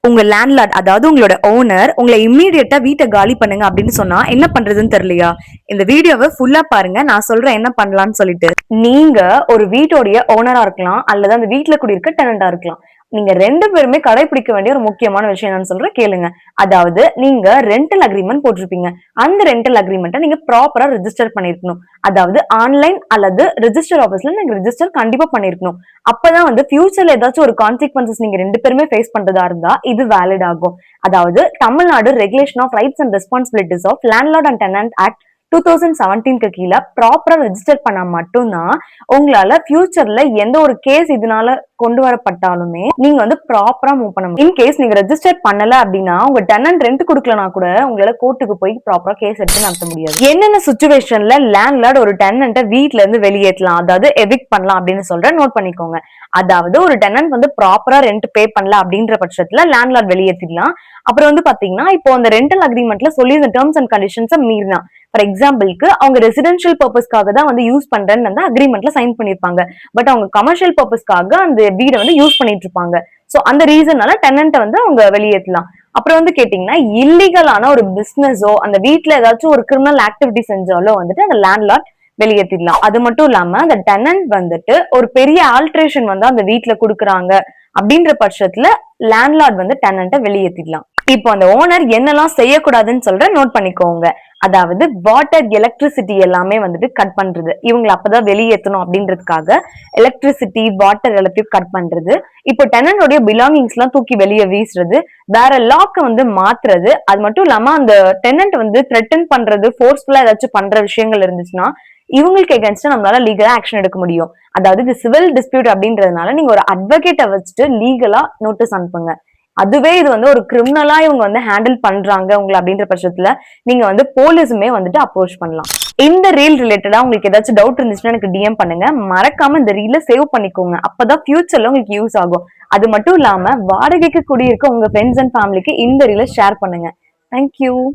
உங்க லேண்ட்லார்ட் அதாவது உங்களோட ஓனர் உங்களை இம்மீடியட்டா வீட்டை காலி பண்ணுங்க அப்படின்னு சொன்னா என்ன பண்றதுன்னு தெரியலையா? இந்த வீடியோவை ஃபுல்லா பாருங்க, நான் சொல்றேன் என்ன பண்ணலாம்னு சொல்லிட்டு. நீங்க ஒரு வீட்டோடைய ஓனரா இருக்கலாம் அல்லது அந்த வீட்டுல குடியிருக்க டெனண்டா இருக்கலாம். நீங்க ரெண்டு பேருமே கடைபிடிக்க வேண்டிய ஒரு முக்கியமான விஷயம் என்னன்னு சொல்றேன் கேளுங்க. அதாவது நீங்க ரெண்டல் அக்ரிமெண்ட் போட்டிருப்பீங்க. அந்த ரெண்டல் அக்ரிமெண்ட்டை நீங்க ப்ராப்பரா ரெஜிஸ்டர் பண்ணிருக்கணும். அதாவது ஆன்லைன் அல்லது ரெஜிஸ்டர் ஆபீஸ்ல நீங்க ரெஜிஸ்டர் கண்டிப்பா பண்ணிருக்கணும். அப்பதான் வந்து ஃபியூச்சர்ல ஏதாச்சும் ஒரு கான்சிக்வன்சஸ் நீங்க ரெண்டு பேருமே ஃபேஸ் பண்றதா இருந்தா இது வேலிட் ஆகும். அதாவது Tamil Nadu regulation of rights and responsibilities of landlord and tenant act 2017 கீழே ப்ராப்பரா ரெஜிஸ்டர் பண்ணா மட்டும்தான் உங்களால ஃபியூச்சர்ல எந்த ஒரு கேஸ் இதனால கொண்டு வரப்பட்டாலுமே நீங்க வந்து ப்ராப்பரா மூவ் பண்ண முடியும். இன்கேஸ் நீங்க ரெஜிஸ்டர் பண்ணல அப்படின்னா உங்க டெனன்ட் ரெண்ட் கொடுக்கலனா கூட உங்களால கோர்ட்டுக்கு போய் ப்ராப்பரா கேஸ் எடுத்து நடத்த முடியாது. என்னென்ன சுச்சுவேஷன்ல லேண்ட்லார்ட் ஒரு டெனன்ட்டை வீட்ல இருந்து வெளியேற்றலாம், அதாவது எவிக்ட் பண்ணலாம் அப்படின்னு சொல்ற நோட் பண்ணிக்கோங்க. அதாவது ஒரு டெனன்ட் வந்து ப்ராப்பரா ரெண்ட் பே பண்ணல அப்படின்ற பட்சத்துல லேண்ட்லார்ட் வெளியேற்றிடலாம். அப்புறம் வந்து பாத்தீங்கன்னா இப்போ அந்த ரெண்டல் அக்ரிமெண்ட்ல சொல்லி இந்த டேர்ம்ஸ் அண்ட் கண்டிஷன்ஸ் மீறினா, ஃபார் எக்ஸாம்பிளுக்கு அவங்க ரெசிடென்ஷியல் பர்பஸ்க்காக தான் வந்து யூஸ் பண்றேன்னு வந்து அக்ரிமெண்ட்ல சைன் பண்ணிருப்பாங்க. பட் அவங்க கமர்ஷியல் பர்பஸ்க்காக அந்த வீடை வந்து யூஸ் பண்ணிட்டு இருப்பாங்க. சோ அந்த ரீசனால டெனன்ட்டை வந்து அவங்க வெளியேற்றலாம். அப்புறம் வந்து கேட்டீங்கன்னா இல்லீகலான ஒரு பிசினஸோ அந்த வீட்டுல ஏதாச்சும் ஒரு கிரிமினல் ஆக்டிவிட்டி செஞ்சாலோ வந்துட்டு அந்த லேண்ட்லார்ட் வெளியேற்றிடலாம். அது மட்டும் இல்லாம அந்த டெனன்ட் வந்துட்டு ஒரு பெரிய ஆல்ட்ரேஷன் வந்து அந்த வீட்டுல குடுக்குறாங்க அப்படின்ற பட்சத்துல லேண்ட்லார்ட் வந்து டெனன்ட்டை வெளியேற்றிடலாம். இப்போ அந்த ஓனர் என்னெல்லாம் செய்யக்கூடாதுன்னு சொல்ற நோட் பண்ணிக்கோங்க. அதாவது வாட்டர் எலக்ட்ரிசிட்டி எல்லாமே வந்துட்டு கட் பண்றது, இவங்களை அப்பதான் வெளியேற்றணும் அப்படின்றதுக்காக எலக்ட்ரிசிட்டி வாட்டர் எல்லாத்தையும் கட் பண்றது. இப்போ டெனன்டோடைய பிலாங்கிங்ஸ் எல்லாம் தூக்கி வெளியே வீசுறது, வேற லாக்க வந்து மாத்துறது. அது மட்டும் இல்லாம அந்த டெனன்ட் வந்து த்ரெட்டன் பண்றது, ஃபோர்ஸ்ஃபுல்லா ஏதாச்சும் பண்ற விஷயங்கள் இருந்துச்சுன்னா இவங்களுக்கு எகென்ஸ்டா நம்மளால லீகலா ஆக்ஷன் எடுக்க முடியும். அதாவது இது சிவில் டிஸ்பியூட் அப்படின்றதுனால நீங்க ஒரு அட்வொகேட்டை வச்சுட்டு லீகலா நோட்டீஸ் அனுப்புங்க. அதுவே இது வந்து ஒரு கிரிமினலா இவங்க வந்து ஹேண்டில் பண்றாங்க உங்களை அப்படின்ற பட்சத்துல நீங்க வந்து போலீஸுமே வந்துட்டு அப்ரோச் பண்ணலாம். இந்த ரீல் ரிலேட்டடா உங்களுக்கு ஏதாச்சும் டவுட் இருந்துச்சுன்னா எனக்கு டிஎம் பண்ணுங்க. மறக்காம இந்த ரீல சேவ் பண்ணிக்கோங்க, அப்பதான் ஃபியூச்சர்ல உங்களுக்கு யூஸ் ஆகும். அது மட்டும் இல்லாம வாடகைக்கு குடியிருக்க உங்க ஃப்ரெண்ட்ஸ் அண்ட் ஃபேமிலிக்கு இந்த ரீல ஷேர் பண்ணுங்க. தேங்க்யூ.